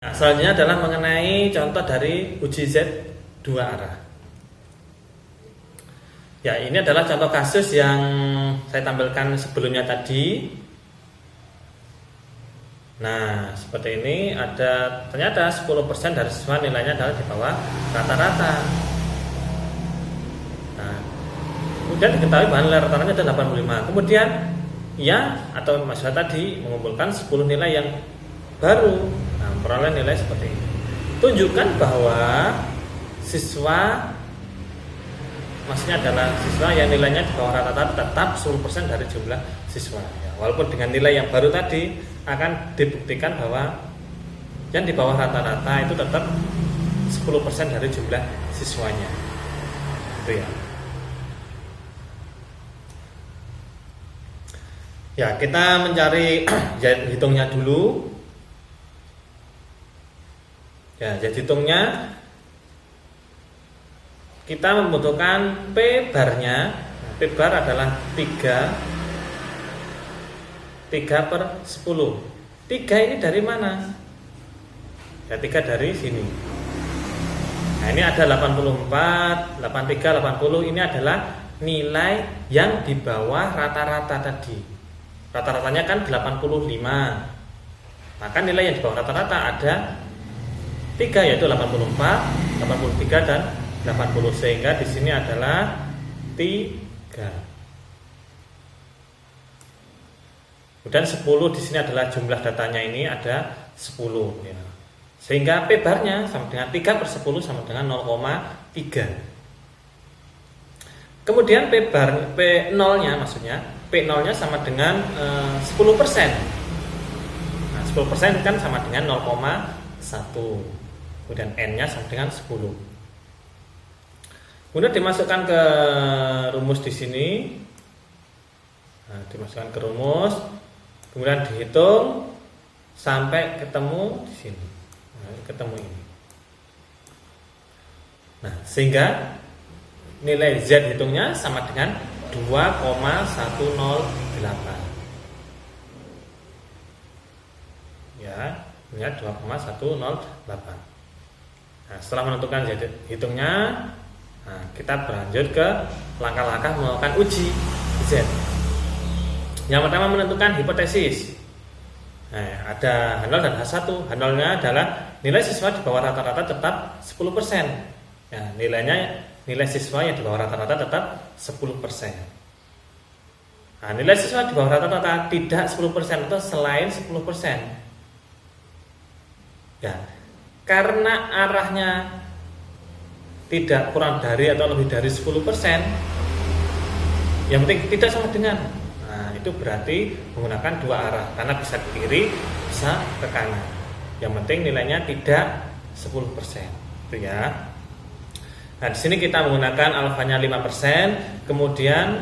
Nah, selanjutnya adalah mengenai contoh dari uji Z dua arah. Ya, ini adalah contoh kasus yang saya tampilkan sebelumnya tadi. Nah, seperti ini ada ternyata 10% dari siswa nilainya adalah di bawah rata-rata. Nah, kemudian diketahui bahwa nilai rata-ratanya adalah 85. Kemudian ia atau mahasiswa tadi mengumpulkan 10 nilai yang baru. Nah, memperoleh nilai seperti ini. Tunjukkan bahwa siswa, maksudnya adalah siswa yang nilainya di bawah rata-rata tetap 10% dari jumlah siswa. Ya, walaupun dengan nilai yang baru tadi akan dibuktikan bahwa yang di bawah rata-rata itu tetap 10% dari jumlah siswanya. Itu ya. Ya, kita mencari hitungnya dulu. Ya, jadi hitungnya kita membutuhkan P barnya. P bar adalah 3/10. 3 ini dari mana? Ya, 3 dari sini. Nah, ini ada 84, 83, 80. Ini adalah nilai yang di bawah rata-rata tadi. Rata-ratanya kan 85. Maka nilai yang di bawah rata-rata ada 3, yaitu 84, 83 dan 80, sehingga di sini adalah 3. Kemudian 10 di sini adalah jumlah datanya, ini ada 10 ya. Sehingga P barnya sama dengan 3/10 sama dengan 0,3. Kemudian P nolnya maksudnya P nolnya sama dengan 10%. Nah, 10% kan sama dengan 0,1. Kemudian N-nya sama dengan 10. Kemudian dimasukkan ke rumus di sini. Nah, dimasukkan ke rumus, kemudian dihitung sampai ketemu di sini. Nah, ketemu ini. Nah, sehingga nilai Z hitungnya sama dengan 2,108. Ya, ini 2,108. Nah, setelah menentukan Z hitungnya, nah, kita berlanjut ke langkah-langkah melakukan uji Z. Yang pertama menentukan hipotesis. Nah, ada H0 dan H1. H0-nya adalah nilai siswa di bawah rata-rata tetap 10%. Nah, nilai siswa yang di bawah rata-rata tetap 10%. Nah, nilai siswa di bawah rata-rata tidak 10% atau selain 10%. Ya, karena arahnya tidak kurang dari atau lebih dari 10%, yang penting tidak sama dengan. Nah, itu berarti menggunakan dua arah, karena bisa ke kiri, bisa ke kanan. Yang penting nilainya tidak 10%. Itu ya. Nah, di sini kita menggunakan alfanya 5%, kemudian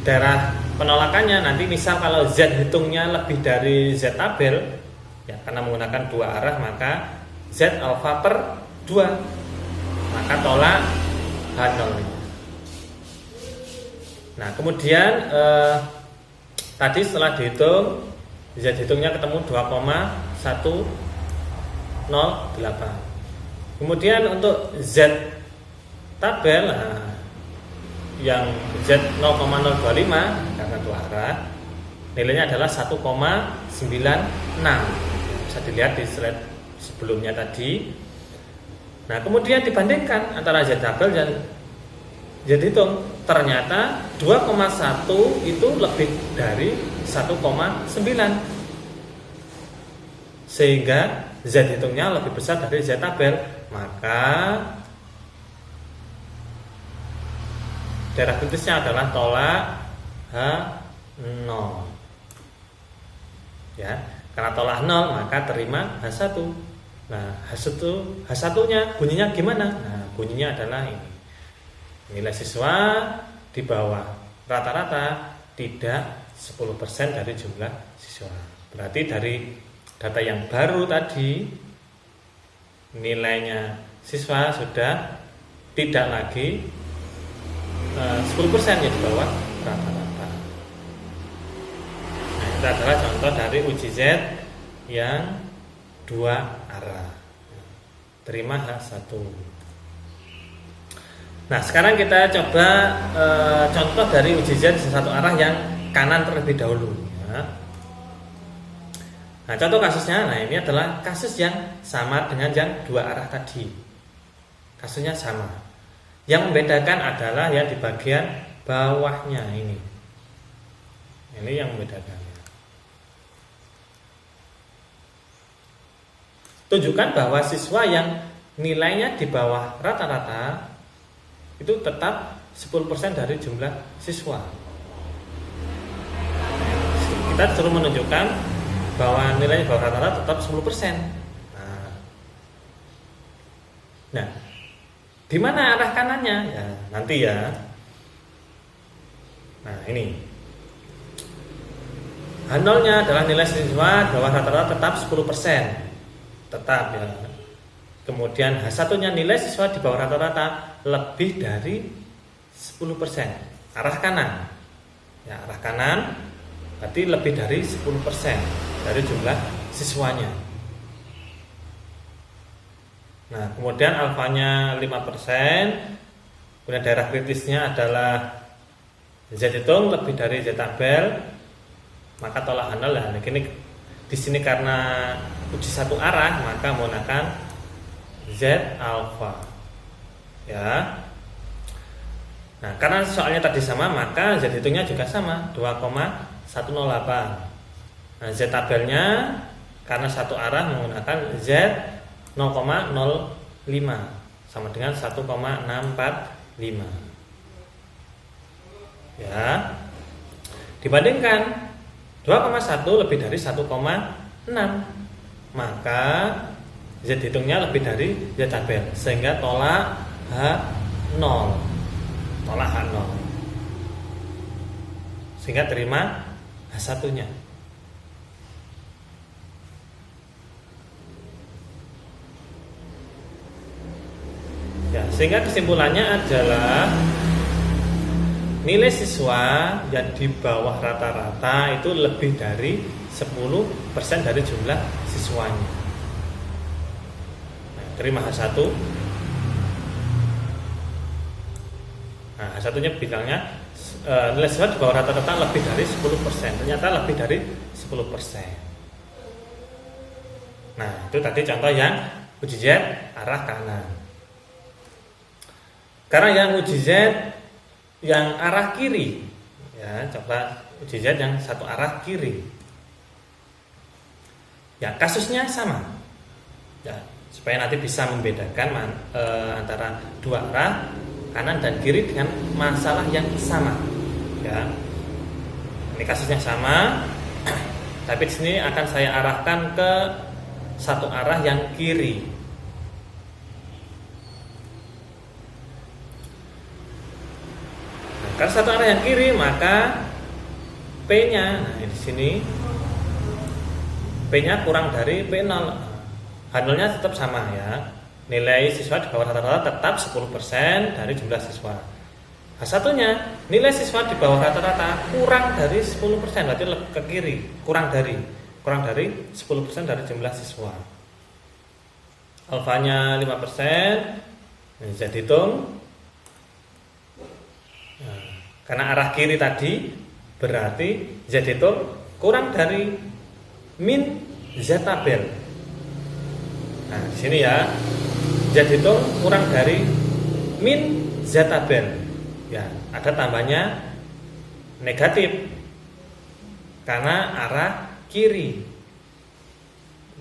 daerah penolakannya nanti misal kalau Z hitungnya lebih dari Z tabel, ya, karena menggunakan dua arah maka Z alfa per 2, maka tolak H0. Nah, kemudian tadi setelah dihitung Z hitungnya ketemu 2,108. Kemudian untuk Z tabel, nah, yang Z 0,025 karena dua arah, nilainya adalah 1,96. Bisa dilihat di slide sebelumnya tadi. Nah, kemudian dibandingkan antara Z tabel dan Z hitung, ternyata 2,1 itu lebih dari 1,9, sehingga Z hitungnya lebih besar dari Z tabel. Maka daerah kritisnya adalah tolak H0. Ya, karena tolak 0 maka terima H1. Nah, H1-nya bunyinya gimana? Nah, bunyinya adalah ini. Nilai siswa di bawah rata-rata tidak 10% dari jumlah siswa. Berarti dari data yang baru tadi nilainya siswa sudah tidak lagi 10% ya di bawah rata-rata. Nah, itu adalah contoh dari uji Z yang dua arah. Terima H1. Nah, sekarang kita coba contoh dari uji Z satu arah yang kanan terlebih dahulu ya. Nah, contoh kasusnya, nah ini adalah kasus yang sama dengan yang dua arah tadi. Kasusnya sama. Yang membedakan adalah ya di bagian bawahnya ini. Ini yang membedakan. Tunjukkan bahwa siswa yang nilainya di bawah rata-rata itu tetap 10% dari jumlah siswa. Kita disuruh menunjukkan bahwa nilainya di bawah rata-rata tetap 10%. Nah, di mana arah kanannya? Ya, nanti ya. Nah, ini. H0-nya adalah nilai siswa di bawah rata-rata tetap 10%. Tetap ya. Kemudian H1-nya nilai siswa di bawah rata-rata lebih dari 10%. Arah kanan. Ya, arah kanan berarti lebih dari 10% dari jumlah siswanya. Nah, kemudian alfanya 5%. Kemudian daerah kritisnya adalah Z hitung lebih dari Z tabel. Maka tolak H0 lah. Nah, ini di sini karena uji satu arah maka menggunakan Z alfa. Ya. Nah, karena soalnya tadi sama maka Z hitungnya juga sama 2,108. Nah, Z tabelnya karena satu arah menggunakan Z 0,05 sama dengan 1,645. Ya. Dibandingkan 2,1 lebih dari 1,6 maka Z hitungnya lebih dari Z tabel sehingga tolak H0. Tolak H0. Sehingga terima H1-nya. Ya, sehingga kesimpulannya adalah nilai siswa yang di bawah rata-rata itu lebih dari 10% dari jumlah siswanya. Nah, terima H1. Nah, H1-nya bilangnya nilai siswa di bawah rata-rata lebih dari 10%. Ternyata lebih dari 10%. Nah, itu tadi contoh yang uji Z arah kanan. Karena yang uji Z yang arah kiri, ya coba uji Z yang satu arah kiri. Ya kasusnya sama. Ya supaya nanti bisa membedakan antara dua arah kanan dan kiri dengan masalah yang sama. Ya ini kasusnya sama, tapi di sini akan saya arahkan ke satu arah yang kiri. Karena satu arah yang kiri maka P-nya, nah di sini P-nya kurang dari P0. H0-nya tetap sama ya. Nilai siswa di bawah rata-rata tetap 10% dari jumlah siswa. H1-nya nilai siswa di bawah rata-rata kurang dari 10%, berarti ke kiri, kurang dari 10% dari jumlah siswa. Alfanya 5%. Ini saya hitung. Karena arah kiri tadi berarti Z itu kurang dari min Z tabel. Nah, di sini ya. Z itu kurang dari min Z tabel. Ya, ada tambahnya negatif. Karena arah kiri.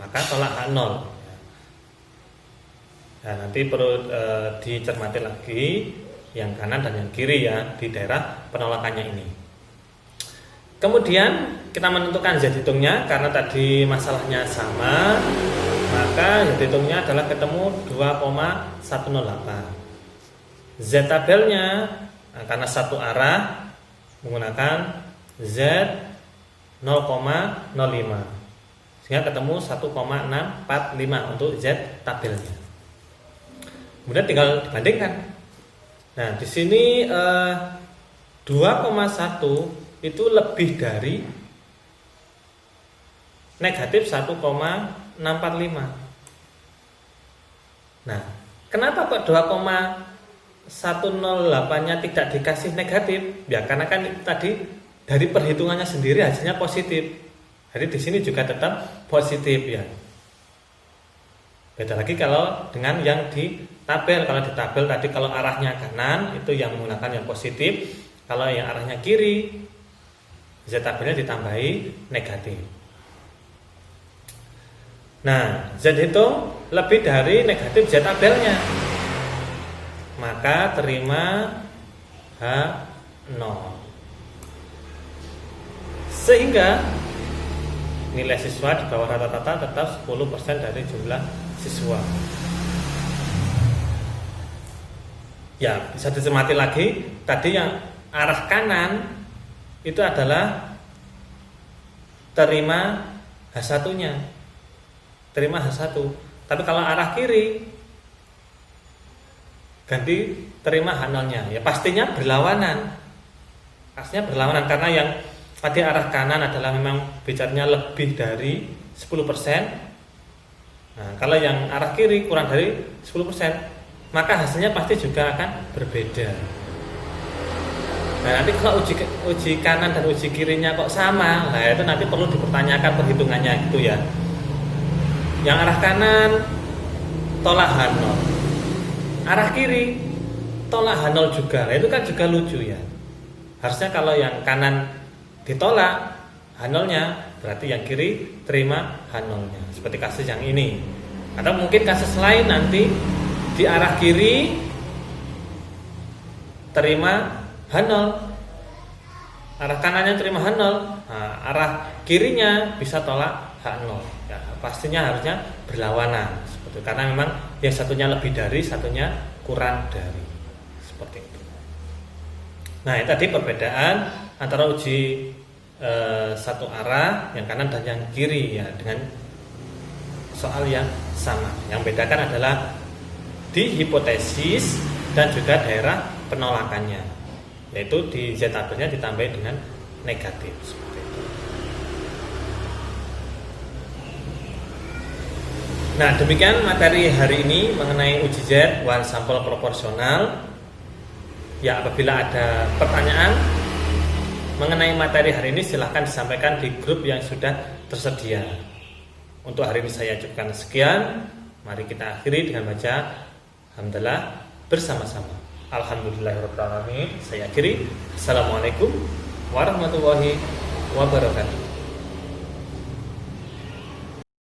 Maka tolak H0. Nah, nanti perlu dicermati lagi yang kanan dan yang kiri ya di daerah penolakannya ini. Kemudian kita menentukan Z hitungnya karena tadi masalahnya sama, maka Z hitungnya adalah ketemu 2,108. Z tabelnya karena satu arah menggunakan Z 0,05 sehingga ketemu 1,645 untuk Z tabelnya. Kemudian tinggal dibandingkan. Nah, di sini 2,1 itu lebih dari negatif 1,645. Nah, kenapa kok 2,108-nya tidak dikasih negatif? Ya karena kan tadi dari perhitungannya sendiri hasilnya positif. Jadi di sini juga tetap positif ya. Beda lagi kalau dengan yang di tabel. Kalau di tabel tadi kalau arahnya kanan itu yang menggunakan yang positif. Kalau yang arahnya kiri, Z tabelnya ditambahi negatif. Nah, Z hitung lebih dari negatif Z tabelnya, maka terima H0. Sehingga nilai siswa di bawah rata-rata tetap 10% dari jumlah siswa. Ya, bisa dicermati lagi. Tadi yang arah kanan itu adalah terima H1-nya. Terima H1. Tapi kalau arah kiri ganti terima H0-nya. Ya pastinya berlawanan. Pastinya berlawanan karena yang tadi arah kanan adalah memang bicaranya lebih dari 10%. Nah, kalau yang arah kiri kurang dari 10%, maka hasilnya pasti juga akan berbeda. Nah, nanti kalau uji kanan dan uji kirinya kok sama, nah itu nanti perlu dipertanyakan perhitungannya gitu ya. Yang arah kanan tolak H0, arah kiri tolak H0 juga. Nah, itu kan juga lucu ya. Harusnya kalau yang kanan ditolak H0-nya, berarti yang kiri terima H0-nya. Seperti kasus yang ini. Atau mungkin kasus lain nanti di arah kiri terima H0, arah kanannya terima H0, nah, arah kirinya bisa tolak H0. Ya, pastinya harusnya berlawanan seperti itu. Karena memang yang satunya lebih dari, satunya kurang dari, seperti itu. Nah, ini tadi perbedaan antara uji satu arah yang kanan dan yang kiri ya, dengan soal yang sama. Yang bedakan adalah di hipotesis dan juga daerah penolakannya, yaitu di Z tabelnya ditambah dengan negatif seperti itu. Nah, demikian materi hari ini mengenai uji Z one sampel proporsional. Ya, apabila ada pertanyaan mengenai materi hari ini silahkan disampaikan di grup yang sudah tersedia. Untuk hari ini saya cukupkan sekian. Mari kita akhiri dengan baca alhamdulillah bersama-sama. Alhamdulillahirabbil alamin. Saya akhiri. Assalamualaikum warahmatullahi wabarakatuh.